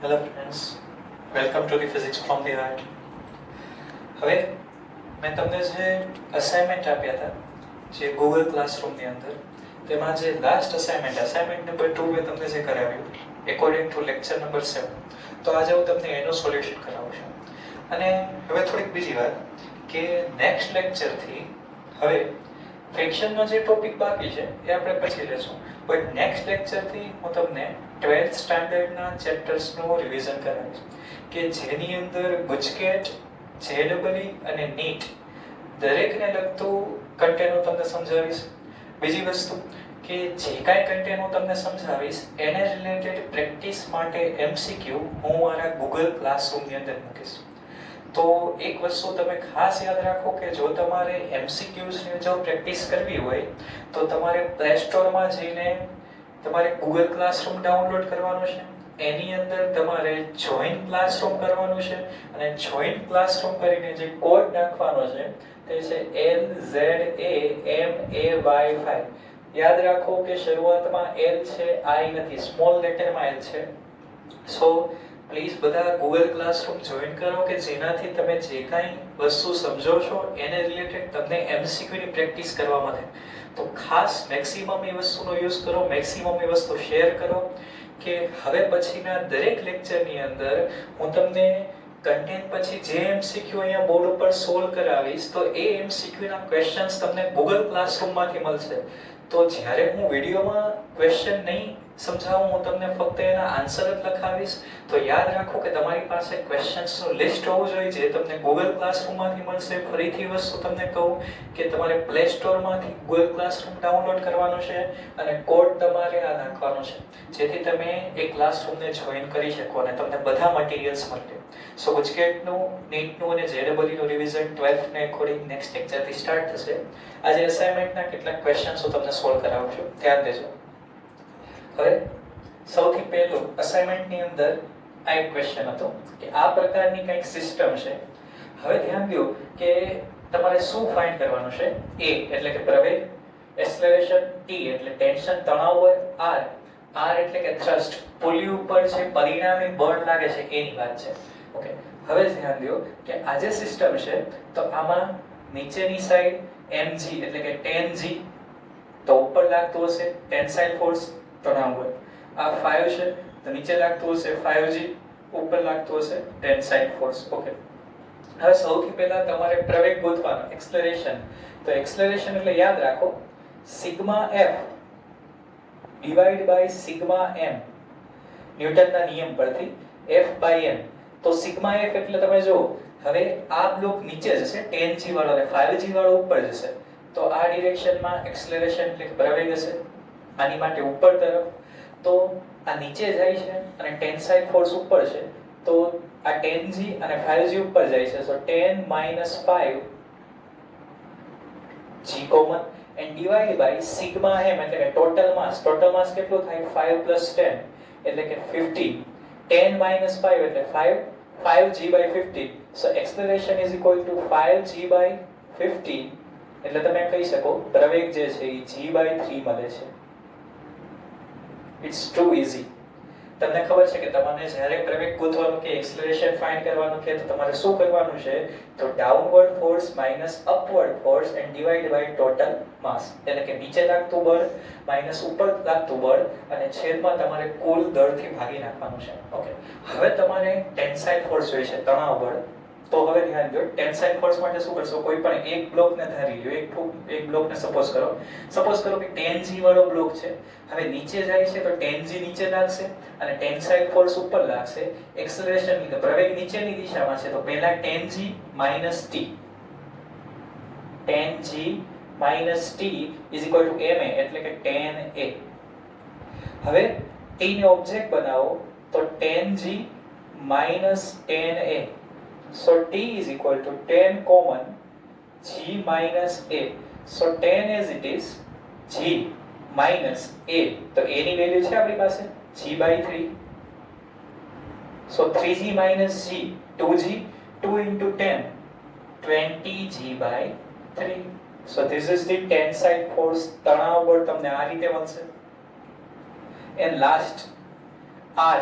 Hello friends, welcome to the physics from the heart. હવે મેં તમને જે અસાઇનમેન્ટ આપ્યા હતા જે ગૂગલ ક્લાસરૂમની અંદર, તેમાં જે લાસ્ટ અસાઇનમેન્ટ નંબર 2 મેં તમને જે કરાવ્યું એકોર્ડિંગ ટુ લેક્ચર નંબર 7, તો આજે હું તમને એનું સોલ્યુશન કરાવું છું. અને હવે થોડીક બીજી વાત કે નેક્સ્ટ લેક્ચરથી હવે ફ્રિક્શનનો જે ટોપિક બાકી છે એ આપણે પછી લેશું, બટ નેક્સ્ટ લેક્ચરથી હું તમને 12th સ્ટાન્ડર્ડના ચેપ્ટર્સનું રિવિઝન કરાવીશ કે જેની અંદર ગુજકેટ, જેડબલઈ અને નીટ દરેકને લગતું કન્ટેન્ટ હું તમને સમજાવીશ. બીજી વસ્તુ કે જે કાંઈ કન્ટેન્ટ હું તમને સમજાવીશ એને રિલેટેડ પ્રેક્ટિસ માટે MCQ હું મારા ગૂગલ ક્લાસરૂમની અંદર મૂકીશ. તો એક વસ્તુ તમે ખાસ યાદ રાખો કે જો તમારે MCQsની જો પ્રેક્ટિસ કરવી હોય તો તમારે પ્લે સ્ટોરમાં જઈને તમારે ગૂગલ ક્લાસરૂમ ડાઉનલોડ કરવાનું છે. એની અંદર તમારે જોઈન ક્લાસરૂમ કરવાનું છે અને જોઈન ક્લાસરૂમ કરીને જે કોડ નાખવાનો છે તે છે LZAMAY5. યાદ રાખો કે શરૂઆતમાં L છે, I નથી, સ્મોલ લેટરમાં L છે. સો પ્લીઝ બધા ગૂગલ ક્લાસરૂમ જોઈન કરો કે જેનાથી તમે જે કાંઈ વસ્તુ સમજો છો એને રિલેટેડ તમને MCQ ની પ્રેક્ટિસ કરવા મળે. તો ખાસ મેક્સિમમ એ વસ્તુનો યુઝ કરો, મેક્સિમમ એ વસ્તુ શેર કરો કે હવે પછીના દરેક લેક્ચરની અંદર હું તમને કન્ટેન્ટ પછી જે MCQ અહીંયા બોર્ડ ઉપર સોલ્વ કરાવીશ તો એ MCQ ના ક્વેશ્ચન્સ તમને ગૂગલ ક્લાસરૂમમાંથી મળશે. તો જ્યારે હું વિડીયોમાં ક્વેશ્ચન નહીં સમજાવું, હું તમને ફક્ત એના આન્સર જ લખાવીશ. તો યાદ રાખો કે તમારી પાસે ક્વેશ્ચન્સનું લિસ્ટ હોવું જોઈએ જે તમને ગૂગલ ક્લાસરૂમમાંથી મળશે. ફરીથી વસ્તુ તમને કહું કે તમારે પ્લે સ્ટોરમાંથી ગૂગલ ક્લાસરૂમ ડાઉનલોડ કરવાનું છે અને કોડ તમારે આ નાખવાનો છે જેથી તમે એ ક્લાસરૂમને જોઈન કરી શકો અને તમને બધા મટીરિયલ્સ મળે. સો ગુજકેટનું, નીટનું અને જેડબલઈનું રિવિઝન 12th ને એકોર્ડિંગ નેક્સ્ટ લેક્ચરથી સ્ટાર્ટ થશે. આજે અસાઇનમેન્ટના કેટલાક ક્વેશ્ચન્સ હું તમને સોલ્વ કરાવું છું, ધ્યાન દેજો. હવે સૌથી પહેલું અસાઇનમેન્ટની અંદર આ એક ક્વેશ્ચન હતો કે આ પ્રકારની કંઈક સિસ્ટમ છે. હવે ધ્યાન દો કે તમારે શું ફાઇન્ડ કરવાનું છે. A એટલે કે પ્રવેગ, એક્સેલરેશન, T એટલે ટેન્શન, તણાવ બળ, R એટલે કે થ્રસ્ટ, પુલી ઉપર છે પરિણામી બળ લાગે છે એની વાત છે. ઓકે, હવે ધ્યાન દો કે આ જે સિસ્ટમ છે તો આમાં નીચેની સાઈડ mg એટલે કે 10g તો ઉપર લાગતું હશે ટેન્સાઇલ ફોર્સ, તણાવ બળ. આ 5 છે તો નીચે લાગતું હશે 5g, ઉપર લાગતું હશે ટેન્સાઇલ ફોર્સ. ઓકે, હવે સૌથી પહેલા તમારે પ્રવેગ ગોતવાનો, એક્સેલરેશન. તો એક્સેલરેશન એટલે યાદ રાખો sigma f divide by sigma m, ન્યૂટનના નિયમ પરથી f બાય m. તો સિગ્મા f એટલે તમે જો હવે આ બ્લોક નીચે જશે 10g વાળો અને 5g વાળો ઉપર જશે તો આ ડિરેક્શનમાં એક્સેલરેશન એટલે પ્રવેગ હશે. આની માટે ઉપર તરફ તો આ નીચે જાય છે અને ટેન્સાઇલ ફોર્સ ઉપર છે તો આ 10g અને 5g ઉપર જાય છે. So 10 - 5 g common and divide by sigma m એટલે કે ટોટલ માસ. ટોટલ માસ કેટલું થાય 5 + 10 એટલે કે 15. 10 - 5 એટલે 5g by 15. So acceleration is equal to 5g by 15. એટલે તમે કહી શકો પ્રવેગ જે છે એ g/3 મળે છે. It's too easy. તમને ખબર છે કે તમને જ્યારે પ્રવેગ ગોતવાનું કે એક્સેલરેશન ફાઇન્ડ કરવાનું કે તો તમારે શું કરવાનું છે તો downward force minus upward force and divide by total mass. એટલે કે નીચે લાગતું બળ માઈનસ ઉપર લાગતું બળ અને છેદમાં તમારે કુલ દળથી ભાગી નાખવાનું છે. ઓકે, હવે તમારે ટેન્સાઇલ ફોર્સ જોઈએ છે, તણાવ બળ. તો હવે ધ્યાન દો ટેન્સાઇલ ફોર્સ માટે શું કરશો, કોઈ પણ એક બ્લોકને ધારી લ્યો. એક બ્લોકને સપોઝ કરો કે 10g વાળો બ્લોક છે. હવે નીચે જાય છે તો 10g નીચે લાગશે અને ટેન્સાઇલ ફોર્સ ઉપર લાગશે. એક્સેલરેશન એટલે પ્રવેગ નીચેની દિશામાં છે તો પહેલા 10g - t, 10g - t is equal to ma એટલે કે 10a. હવે t ને ઓબ્જેક્ટ બનાવો તો 10g - 10a. So t is equal to 10 common g minus a. So 10 as it is, g minus a. તો a ની વેલ્યુ છે આપણી પાસે g/3. So 3g minus g, 2g, 2 into 10, 20g/3. So this is the tensile force, તણાવ બળ તમને આ રીતે મળશે. એન્ડ લાસ્ટ આર,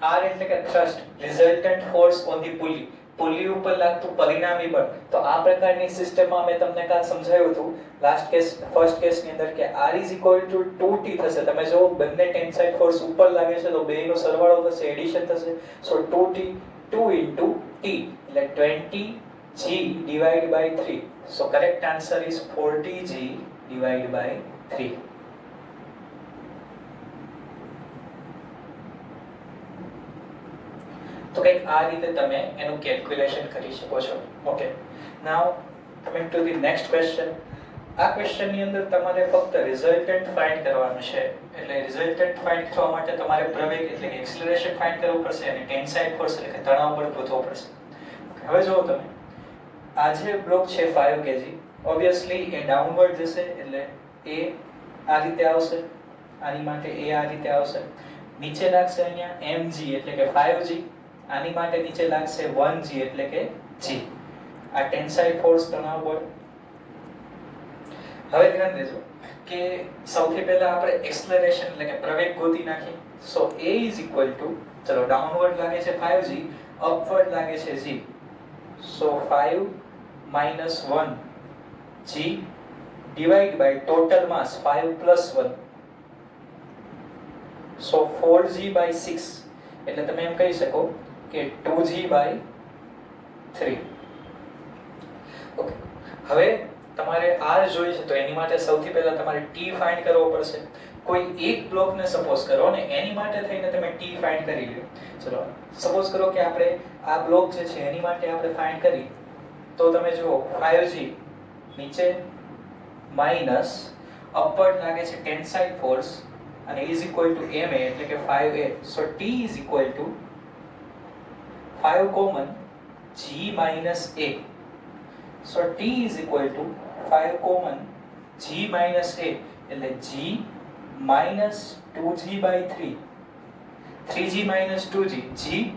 આર એટલે કે thrust, resultant force on the pulley, pulley ઉપર લાગતું પરિણામી બળ. તો આ પ્રકારની સિસ્ટમમાં મેં તમને કાલ સમજાવ્યું હતું લાસ્ટ કેસ, ફર્સ્ટ કેસની અંદર કે R is equal to 2T થશે. તમે જો બંને ટેન્સાઇલ ફોર્સ ઉપર લાગે છે તો બેયનો સરવાળો થશે, એડિશન થશે. સો 2T 2 into T એટલે 20G divided by 3. So correct answer is 40G divided by 3. તો કંઈક આ રીતે તમે એનું કેલ્ક્યુલેશન કરી શકો છો. Okay, now coming to the next question. આ ક્વેશ્ચનની અંદર તમારે ફક્ત રિઝલ્ટન્ટ ફાઇન્ડ કરવાનું છે. એટલે રિઝલ્ટન્ટ ફાઇન્ડ કરવા માટે તમારે પ્રવેગ એટલે કે એક્સેલરેશન ફાઇન્ડ કરવું પડશે અને ટેન્સાઇલ ફોર્સ એટલે કે તણાવ બળ શોધવો પડશે. હવે જો તમે આ જે બ્લોક છે 5 kg, ઓબ્વિયસલી એ ડાઉનવર્ડ જશે એટલે એ આ રીતે આવશે, આની માટે એ આ રીતે આવશે, નીચે લાગશે અહીંયા mg એટલે કે 5g, આની માટે નીચે લાગશે 1g એટલે કે g. આ ટેન્સાઇલ ફોર્સ તણાવ બળ. હવે ધ્યાન દેજો કે સૌથી પહેલા આપણે એક્સેલરેશન એટલે કે પ્રવેગ ગોતી નાખીએ. સો a is equal to, ચલો ડાઉનવર્ડ લાગે છે 5g, અપવર્ડ લાગે છે g. So 5 minus 1g divided by total mass 5 plus 1. So 4g by 6 એટલે તમે એમ કહી શકો કે 2g by 3. ઓકે, હવે તમારે r જોઈએ છે તો એની માટે સૌથી પહેલા તમારે t ફાઇન્ડ કરવો પડશે. કોઈ એક બ્લોકને સપોઝ કરો ને એની માટે થઈને તમે t ફાઇન્ડ કરી લો. ચલો સપોઝ કરો કે આપણે આ બ્લોક જે છે એની માટે આપણે ફાઇન્ડ કરી તો તમે જુઓ 5g નીચે માઈનસ અપવર્ડ લાગે છે ટેન્સાઇલ ફોર્સ અને is equal to ma એટલે કે 5a. so t is equal to 5 common g minus a. so t is equal to 5 common g minus a એટલે g minus 2g by 3, 3g minus 2g, g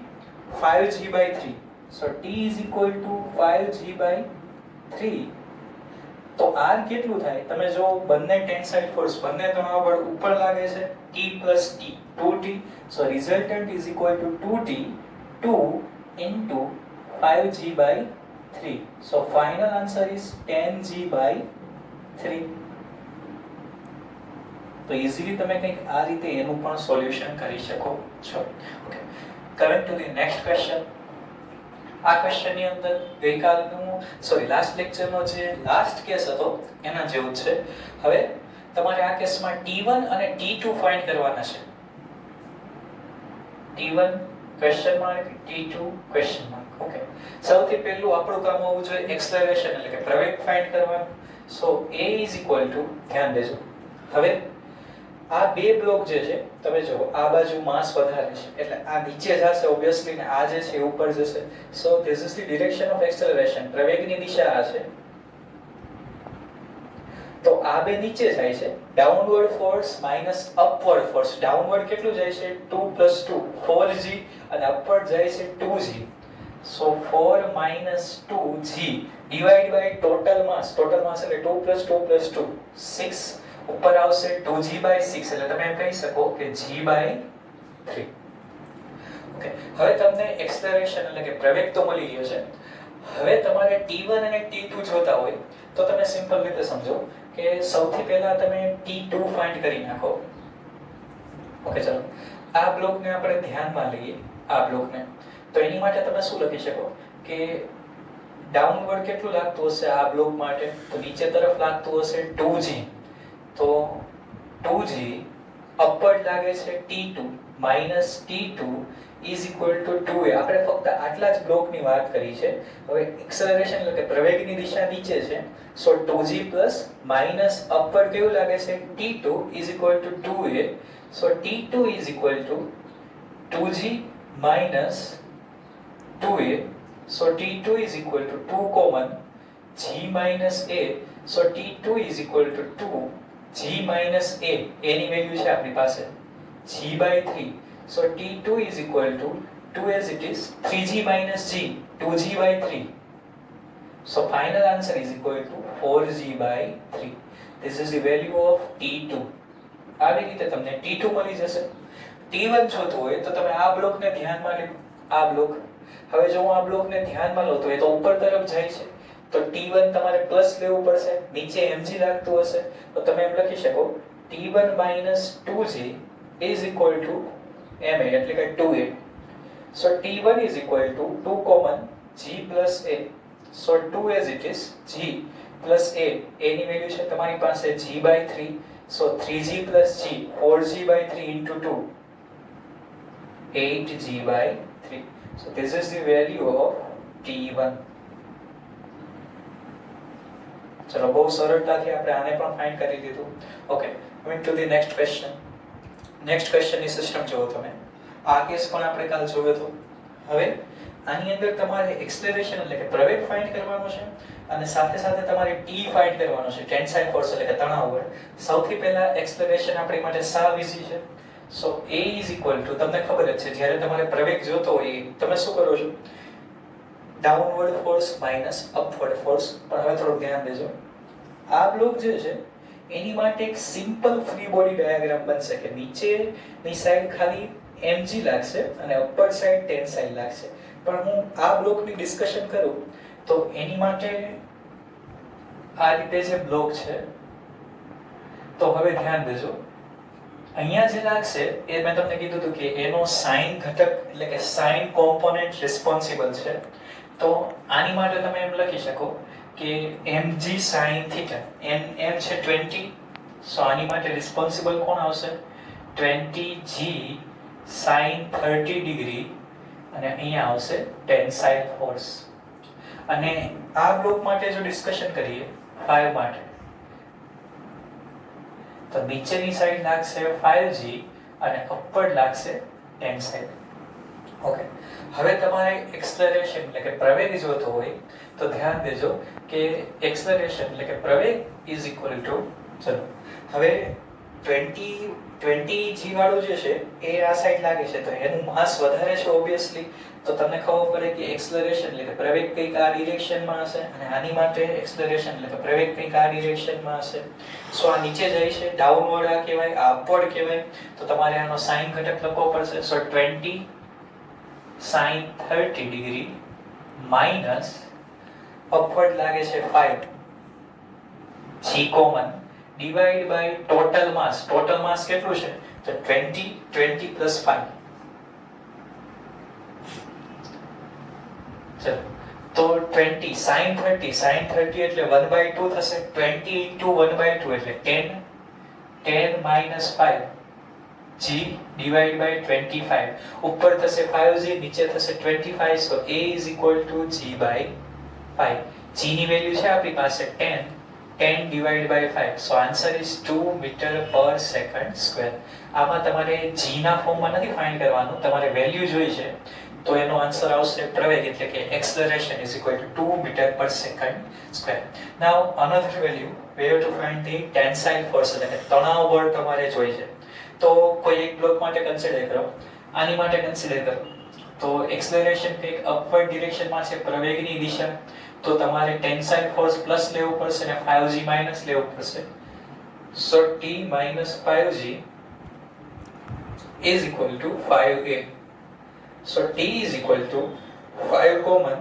5g by 3. so t is equal to 5g by 3. તો r કેટલું થાય તમે જો બંને tensile force બંને તણાવ બળ ઉપર લાગે છે t plus t 2t. so resultant is equal to 2t 2 into 5g by 3. so final answer is 10g by 3. તો ઇઝીલી તમે કંઈક આ રીતે એનું પણ સોલ્યુશન કરી શકો છો. Okay, coming to the next question. આ ક્વેશ્ચનની અંદર ગઈકાલનું લાસ્ટ લેક્ચરનો જે લાસ્ટ કેસ હતો એના જેવું જ છે. હવે તમારે આ કેસમાં T1 અને T2 ફાઇન્ડ કરવાના છે. T1 question mark, T2 question mark. Okay, સૌથી પહેલું આપણું કામ હોવું જોઈએ એક્સેલરેશન એટલે કે પ્રવેગ ફાઇન્ડ કરવાનું. સો a is equal to, ધ્યાન દેજો, હવે આ બે બ્લોક જે છે તમે જો આ બાજુ માસ વધારે છે એટલે આ નીચે જશે ઓબ્વિયસલી ને આ જે છે ઉપર જશે. So this is the direction of acceleration. પ્રવેગની દિશા આ છે તો આ બે નીચે જાય છે. Downward force minus upward force. Downward કેટલું જાય છે 2 plus 2 4g અને અપવર્ડ જાય છે 2g. So 4 minus 2g divided by total mass. total mass એટલે 2 plus 2 plus 2 6 ઉપર આવશે 2g by 6 એટલે તમે એમ કહી શકો કે g by 3. ઓકે, હવે તમને એક્સેલરેશન એટલે કે પ્રવેગ તો મળી ગયો છે. હવે તમારે T1 અને T2 જોતા હોય તો તમે સિમ્પલ રીતે સમજો કે સૌથી પહેલા તમે T2 ફાઇન્ડ કરી નાખો. ઓકે, ચલો આ બ્લોકને આપણે ધ્યાનમાં લઈએ. આ બ્લોકને તો એની માટે તમે શું લખી શકો કે ડાઉનવર્ડ કેટલું લાગતું હશે આ બ્લોક માટે તો નીચે તરફ લાગતું હશે 2g. તો 2g અપવર્ડ લાગે છે T2 minus T2 is equal to 2a. આપણે ફક્ત આટલા જ બ્લોકની વાત કરી છે. હવે એક્સેલરેશન એટલે કે પ્રવેગની દિશા નીચે છે. સો 2g plus minus અપવર્ડ કેવું લાગે છે T2 is equal to 2a. So T2 is equal to 2g minus 2a. so T2 is equal to 2 common g minus a. so T2 is equal to 2 g minus a. Any value છે આપણી પાસે g by 3. so T2 is equal to 2 as it is 3g minus g 2g by 3. So final answer is equal to 4g/3. This is the value of T2. આવી રીતે તમને T2 મળી જશે. T1 જોતું હોય તો તમે આ બ્લોકને ધ્યાનમાં લો. આ બ્લોક, હવે જો હું આ બ્લોકને ધ્યાનમાં લઉં તો એ તો ઉપર તરફ જાય છે, તો T1 તમારે પ્લસ લેવું પડશે. નીચે mg લાગતું હશે તો તમે એમ લખી શકો T1 - 2g is equal to ma, એટલે કે 2a. So T1 is equal to 2 common g plus a. So 2 as it is, g plus a. a ની વેલ્યુ છે તમારી પાસે g/3. So 3g plus g, 4g/3 into 2, 8g/3. So this is the value of T1. ચલો બહુ સરળતાથી આપણે આને પણ ફાઇન્ડ કરી દીધું. Okay, coming to the next question. Next ક્વેશ્ચનની સિસ્ટમ જોવો તમે. આ કેસ પણ આપણે કાલ જોયો હતો. હવે આની અંદર તમારે એક્સેલરેશન એટલે કે પ્રવેગ ફાઇન્ડ કરવાનો છે અને સાથે સાથે તમારે ટી ફાઇન્ડ કરવાનો છે, ટેન્સાઇલ ફોર્સ એટલે કે તણાવ બળ. સૌથી પહેલા એક્સેલરેશન આપણી માટે સાવ ઈઝી છે. સો A is equal to, તમને ખબર જ છે જ્યારે તમારે પ્રવેગ જોતો હોય તમે શું કરો છો, downward force minus upward force. પણ હવે થોડું ધ્યાન દેજો, આ બ્લોક જે છે એની માટે એક સિમ્પલ ફ્રી બોડી ડાયાગ્રામ બનશે કે નીચેની સાઈડ ખાલી mg લાગશે અને અપર સાઈડ ટેન્સાઇલ લાગશે. પણ હું આ બ્લોકની ડિસ્કશન કરું તો એની માટે આ રીતે જે બ્લોક છે, તો હવે ધ્યાન દેજો અહીંયા જે લાગશે એ મેં તમને કીધું હતું કે એનો સાઇન ઘટક એટલે કે સાઇન કોમ્પોનેન્ટ રિસ્પોન્સિબલ છે. તો આની માટે તમે એમ લખી શકો કે mg sin θ, m છે 20. સો આની માટે રિસ્પોન્સિબલ કોણ આવશે, 20g sin 30 ડિગ્રી અને અહીંયા આવશે ટેન્સાઇલ ફોર્સ. અને આ બ્લોક માટે જો ડિસ્કશન કરીએ 5 માટે, તો નીચેની સાઈડ લાગશે 5g અને અપવર્ડ લાગશે ટેન્સાઇલ. ઓકે, હવે તમારે એક્સેલરેશન એટલે કે પ્રવેગ જોતો હોય તો ધ્યાન દેજો કે એક્સેલરેશન એટલે કે પ્રવેગ ઇઝ ઇક્વલ ટુ, ચલો હવે 20g વાળું જે છે એ આ સાઈડ લાગે છે તો એનું માસ વધારે છે ઓબ્વિયસલી. તો તમને ખબર પડે કે એક્સેલરેશન એટલે કે પ્રવેગ કંઈક આ ડિરેક્શનમાં હશે અને આની માટે એક્સેલરેશન એટલે કે પ્રવેગ કંઈક આ ડિરેક્શનમાં હશે. સો આ નીચે જાય છે, ડાઉનવર્ડ આ કહેવાય, આ અપવર્ડ કહેવાય. તો તમારે આનો સાઇન ઘટક લખવો પડશે. So 20 sin 30 degree minus upward લાગે છે 5 g common divide by total mass. Total mass કેટલું છે તો 20 પ્લસ 5. ચલો તો 20 sin 30 એટલે 1/2 થશે. 20 into 1/2 એટલે 10 minus 5 g divided by 25. ઉપર થશે 5g, નીચે થશે 25. so a is equal to g/5. g ની વેલ્યુ છે આપણી પાસે 10 divided by 5. so answer is 2 meter per second square. આમાં તમારે g ના ફોર્મમાં નથી ફાઇન્ડ કરવાનું, તમારે વેલ્યુ જોઈ છે તો એનો આન્સર આવશે પ્રવેગ એટલે કે acceleration is equal to 2 meter per second square. Now another value we have to find the tensile force એટલે કે તણાવ બળ તમારે જોઈ છે. તો કોઈ એક બ્લોક માટે કન્સિડર કરો, આની માટે કન્સિડર કરો. તો એક્સેલરેશન કંઈક અપવર્ડ ડિરેક્શનમાં છે, પ્રવેગની દિશા. તો તમારે ટેન્સાઇલ ફોર્સ પ્લસ લેવું પડશે અને 5g માઇનસ લેવું પડશે. સો t minus 5g is equal to 5a. So t is equal to 5 common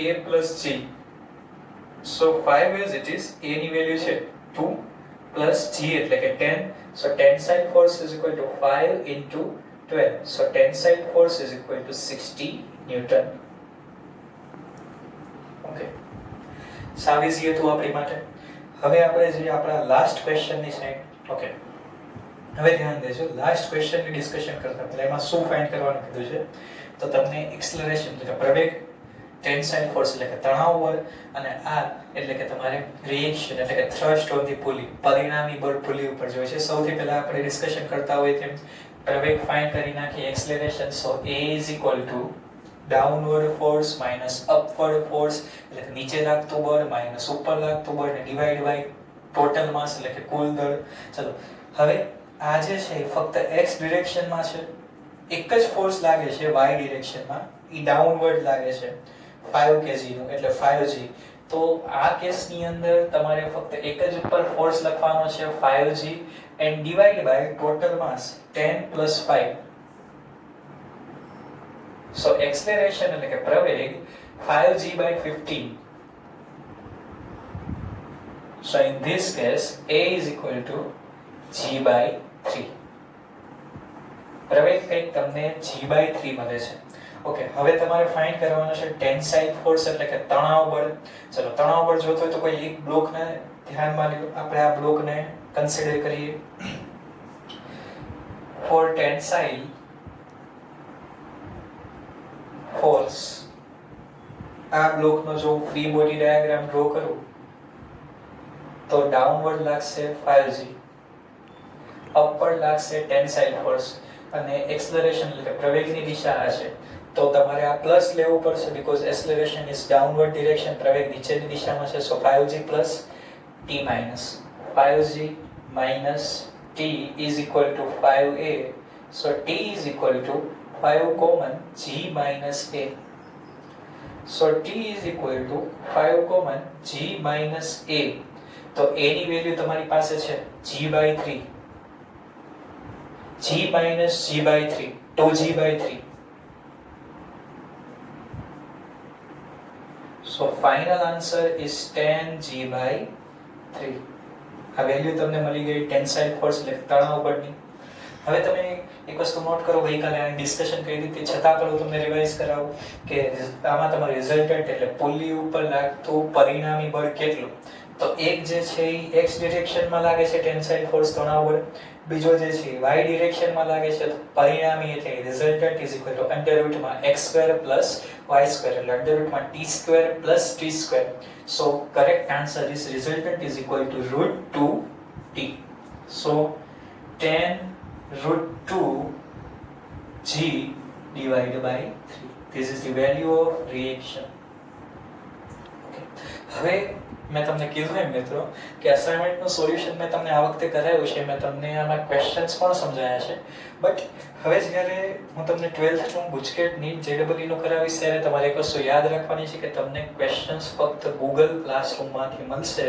a plus g. So 5 as it is, a ની વેલ્યુ છે 2 plus g એટલે કે 10. So tensile force is equal to 5 into 12. So tensile force is equal to 60 Newton. Okay. સાવ easy હતું આપણી માટે. હવે આપણે જોઈએ આપણા લાસ્ટ ક્વેશ્ચનની સાઈડ. ઓકે, હવે ધ્યાન દેજો, લાસ્ટ ક્વેશ્ચનની ડિસ્કશન કરતા પહેલા એમાં શું ફાઇન્ડ કરવાનું કીધું છે. તો તમને એક્સેલરેશન એટલે કે પ્રવેગ, ટેન્સાઇલ ફોર્સ એટલે કે તણાવ બળ અને આર એટલે કે તમારે રિએક્શન એટલે કે થ્રસ્ટ ઓન ધી પુલી, પરિણામી બળ પુલી ઉપર જોઈએ છે. સૌથી પહેલા આપણે ડિસ્કશન કરતા હોય તેમ પ્રવેગ ફાઇન્ડ કરી નાખી, acceleration. So a is equal to downward force minus upward force એટલે કે નીચે લાગતું બળ માઇનસ ઉપર લાગતું બળ ને ડિવાઇડ બાય ટોટલ માસ એટલે કે કુલ દળ. ચલો હવે આ જે છે ફક્ત x ડિરેક્શનમાં છે, એક જ ફોર્સ લાગે છે y ડિરેક્શનમાં, ઈ ડાઉનવર્ડ લાગે છે 5 kg નું એટલે 5g. તો આ કેસની અંદર તમારે ફક્ત એક જ ઉપર ફોર્સ લખવાનો છે 5g and divide by total mass 10 plus 5. So acceleration એટલે કે પ્રવેગ 5g by 15. So in this case a is equal to g by 3. પ્રવેગ કંઈક તમને g by 3 મળે છે. ઓકે, હવે તમારે ફાઇન્ડ કરવાનો છે ટેન્સાઇલ ફોર્સ એટલે કે તણાવ બળ. ચલો તણાવ બળ જોતો હોય તો કોઈ એક બ્લોકને ધ્યાનમાં લ્યો. આપણે આ બ્લોકને કન્સિડર કરીએ. ફોર ટેન્સાઇલ ફોર્સ આ બ્લોકનો જો ફ્રી બોડી ડાયાગ્રામ ડ્રો કરું તો ડાઉનવર્ડ લાગશે 5g, અપવર્ડ લાગશે ટેન્સાઇલ ફોર્સ અને એક્સેલરેશન એટલે કે પ્રવેગની દિશા આ છે. તો તમારે આ પ્લસ લેવું પડશે because acceleration is downward direction, પ્રવેગ નીચેની દિશામાં છે. સો 5g plus t minus 5g minus t is equal to 5a. So t is equal to 5 common g minus a. So t is equal to 5 common g minus a. તો a ની value તમારી પાસે છે g by 3. g minus g by 3, 2g by 3. So final answer is 10g by 3. આ value તમને મળી ગઈ tensile force એટલે તણાવ બળની. હવે તમે એક વસ્તુ નોટ કરો, ગઈકાલે આ ડિસ્કશન કરી દીધી છતાં પણ હું તમને રિવાઇઝ કરાવું કે આમાં તમારું રિઝલ્ટન્ટ એટલે પુલ્લી ઉપર લાગતું પરિણામી બળ કેટલું. તો એક જે છે એ એક્સ ડિરેક્શનમાં લાગે છે ટેન્સાઇલ ફોર્સ તણાવ બળ, બીજો જે છે વાય ડિરેક્શનમાં લાગે છે તો પરિણામી એટલે resultant is equal to √x² plus y² એટલે √t² plus t². So correct answer is resultant is equal to √2t. So 10√2g divided by 3. This is the value of reaction. Okay. હવે મેં તમને કીધું એમ મિત્રો કે અસાઇનમેન્ટનું સોલ્યુશન મેં તમને આ વખતે કરાવ્યું છે, મેં તમને આમાં ક્વેશ્ચન્સ પણ સમજાયા છે. બટ હવે જ્યારે હું તમને 12થનું ગુજકેટ નીટ જેડબલઈનું કરાવીશ ત્યારે તમારે એક વસ્તુ યાદ રાખવાની છે કે તમને ક્વેશ્ચન્સ ફક્ત ગૂગલ ક્લાસરૂમમાંથી મળશે.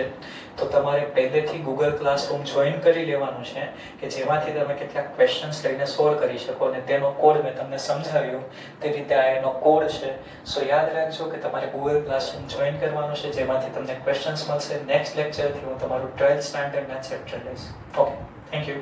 તો તમારે પહેલેથી ગૂગલ ક્લાસરૂમ જોઈન કરી લેવાનું છે કે જેમાંથી તમે કેટલાક ક્વેશ્ચન્સ લઈને સોલ્વ કરી શકો અને તેનો કોડ મેં તમને સમજાવ્યો તે રીતે આ એનો કોડ છે. સો યાદ રાખજો કે તમારે ગૂગલ ક્લાસરૂમ જોઈન કરવાનું છે જેમાંથી તમને ક્વેશ્ચન્સ મળશે. નેક્સ્ટ લેક્ચરથી હું તમારું 12th સ્ટાન્ડર્ડના ચેપ્ટર લઈશ. Okay, thank you.